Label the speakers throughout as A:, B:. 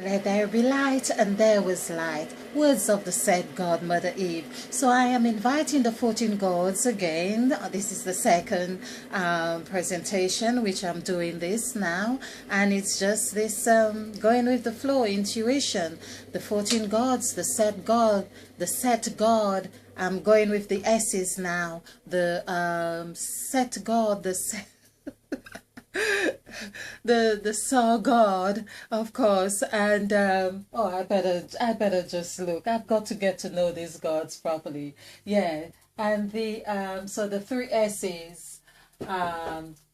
A: Let there be light, and there was light. Words of the said God, Mother Eve. So I am inviting the 14 gods again. This is the second presentation, which I'm doing this now. And it's just this going with the flow, intuition. The 14 gods, the said God, the set God. I'm going with the S's now. The set God, the set the saw God, of course, and oh, I better just look. I've got to get to know these gods properly. Yeah, and the so the three S's,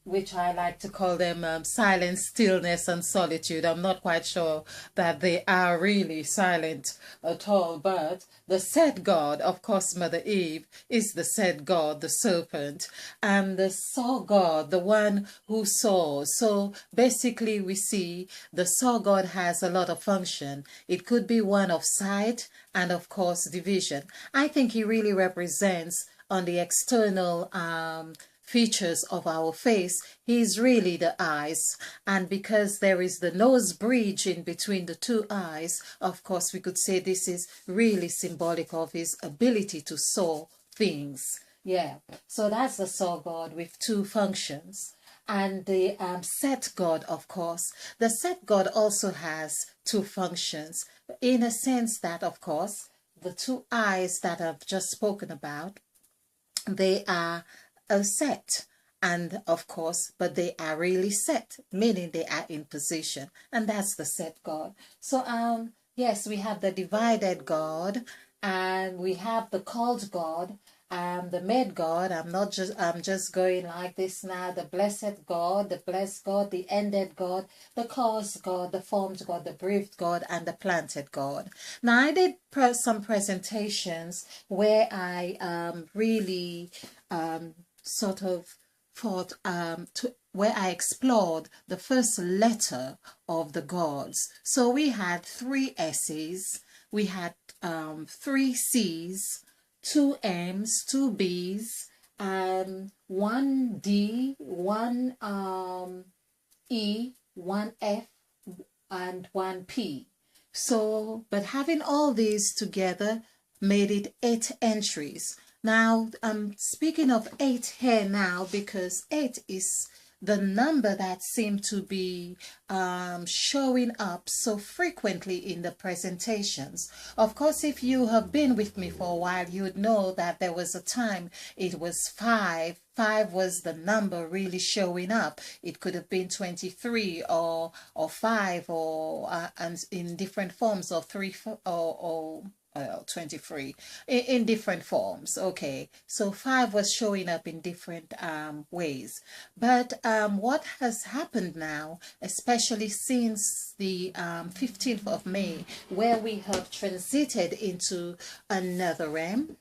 A: which I like to call them silence, stillness, and solitude. I'm not quite sure that they are really silent at all, but the said God, of course, Mother Eve, is the said God, the serpent, and the saw God, the one who saw. So basically, we see the saw God has a lot of function. It could be one of sight and, of course, division. I think he really represents on the external features of our face, he's really the eyes. And because there is the nose bridge in between the two eyes, of course, we could say this is really symbolic of his ability to saw things. Yeah, so that's the saw God with two functions. And the set God, of course, the set God also has two functions in a sense that, of course, the two eyes that I've just spoken about, they are set, and of course, but they are really set, meaning they are in position, and that's the set God. So yes, we have the divided God, and we have the called God, the made God. I'm just going like this now: the blessed God, the blessed God, the ended God, the caused God, the formed God, the breathed God, and the planted God. Now I did some presentations where I really sort of thought where I explored the first letter of the gods. So we had three S's, we had three C's, two M's, two B's, one D, one E, one F, and one P. So, but having all these together made it 8 entries. Now, I'm speaking of 8 here now because 8 is the number that seemed to be showing up so frequently in the presentations. Of course, if you have been with me for a while, you would know that there was a time it was 5. 5 was the number really showing up. It could have been 23 or 5 or and in different forms, or 3 or 23 in different forms. Okay, so 5 was showing up in different ways, but what has happened now, especially since the 15th of May, where we have transited into another realm,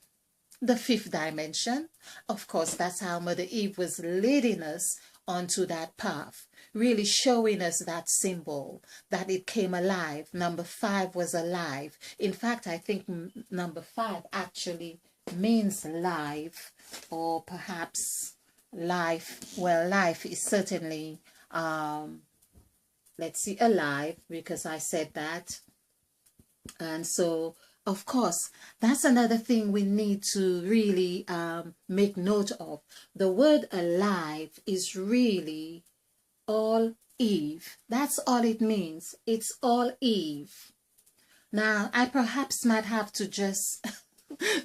A: the 5th dimension. Of course, that's how Mother Eve was leading us onto that path, really showing us that symbol, that it came alive. Number 5 was alive. In fact, I think number 5 actually means life, or perhaps life. Well, life is certainly, let's see, alive, because I said that. And so, of course, that's another thing we need to really make note of. The word alive is really all Eve. That's all it means. It's all Eve. Now, I perhaps might have to just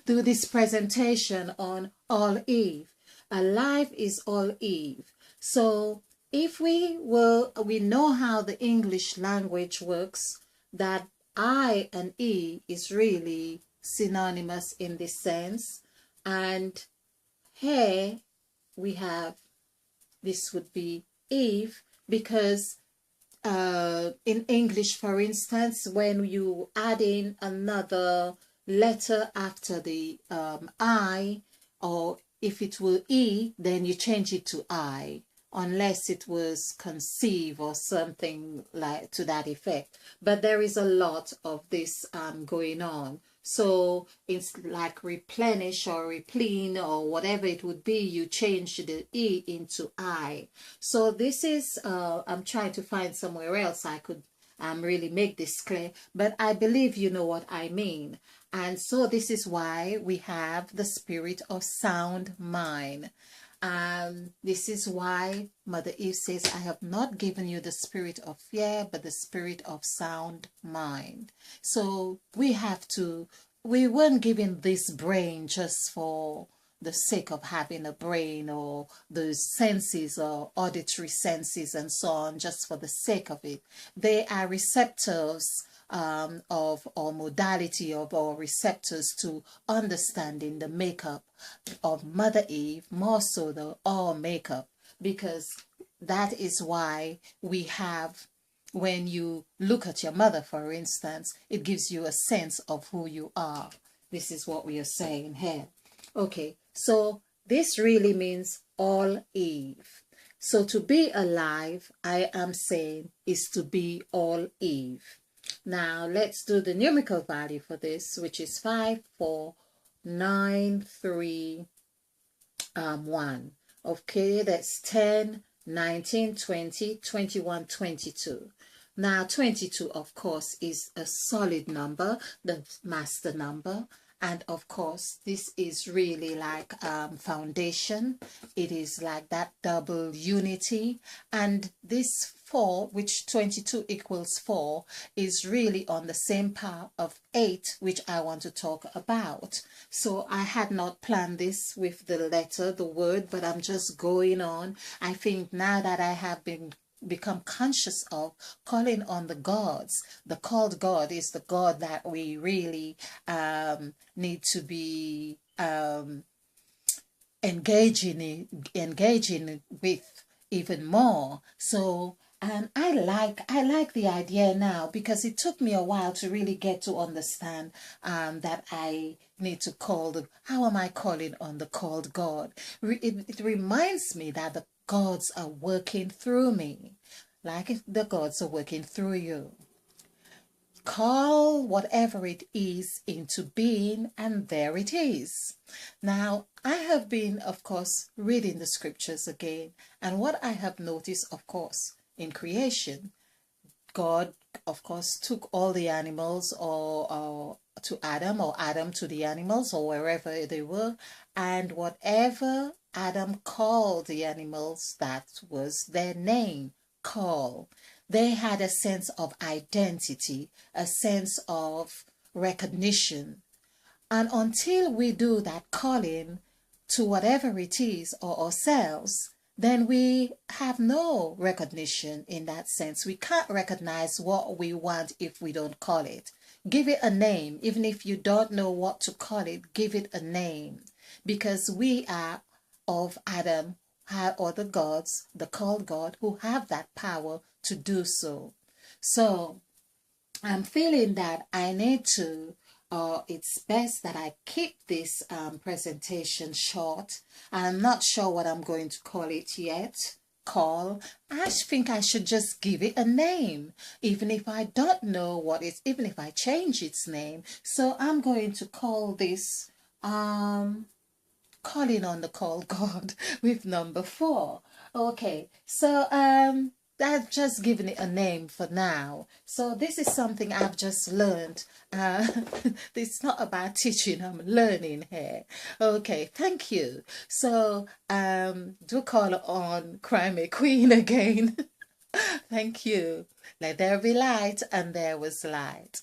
A: do this presentation on all Eve. Alive is all Eve. So if we know how the English language works, that I and E is really synonymous in this sense. And here we have, this would be Eve, because in English, for instance, when you add in another letter after the I, or if it were E, then you change it to I, unless it was conceive or something like to that effect. But there is a lot of this going on. So it's like replenish or replene or whatever it would be, you change the E into I. So this is, I'm trying to find somewhere else I could really make this clear, but I believe you know what I mean. And so this is why we have the spirit of sound mind. This is why Mother Eve says, I have not given you the spirit of fear, but the spirit of sound mind. So we weren't given this brain just for the sake of having a brain, or the senses or auditory senses and so on, just for the sake of it. They are receptors of or modality of or receptors to understanding the makeup of Mother Eve, more so the all makeup, because that is why we have, when you look at your mother, for instance, it gives you a sense of who you are. This is what we are saying here. Okay, so this really means all Eve. So to be alive, I am saying, is to be all Eve. Now let's do the numerical value for this, which is 5, 4, 9, 3, 1. Okay, that's 10, 19, 20, 21, 22. Now 22, of course, is a solid number, the master number. And of course, this is really like foundation. It is like that double unity. And this 4, which 22 equals 4, is really on the same power of 8, which I want to talk about. So I had not planned this with the letter, the word, but I'm just going on. I think now that I have become conscious of calling on the gods. The called God is the God that we really need to be engaging with even more. So I like the idea now, because it took me a while to really get to understand that I need to how am I calling on the called God? It reminds me that the gods are working through me, like if the gods are working through you. Call whatever it is into being, and there it is. Now, I have been, of course, reading the scriptures again, and what I have noticed, of course, in creation, God, of course, took all the animals or to Adam, or Adam to the animals, or wherever they were, and whatever Adam called the animals, that was their name, call. They had a sense of identity, a sense of recognition. And until we do that calling to whatever it is or ourselves, then we have no recognition in that sense. We can't recognize what we want if we don't call it. Give it a name. Even if you don't know what to call it, give it a name. Because we are of Adam, or the gods, the called God, who have that power to do so. So I'm feeling that I need to, it's best that I keep this presentation short. I'm not sure what I'm going to call it yet. I think I should just give it a name, even if I don't know what it's, even if I change its name. So I'm going to call this calling on the called God with number 4. Okay, so I've just given it a name for now. So this is something I've just learned. It's not about teaching, I'm learning here. Okay, thank you. So do call on Crime Queen again. Thank you. Let there be light, and there was light.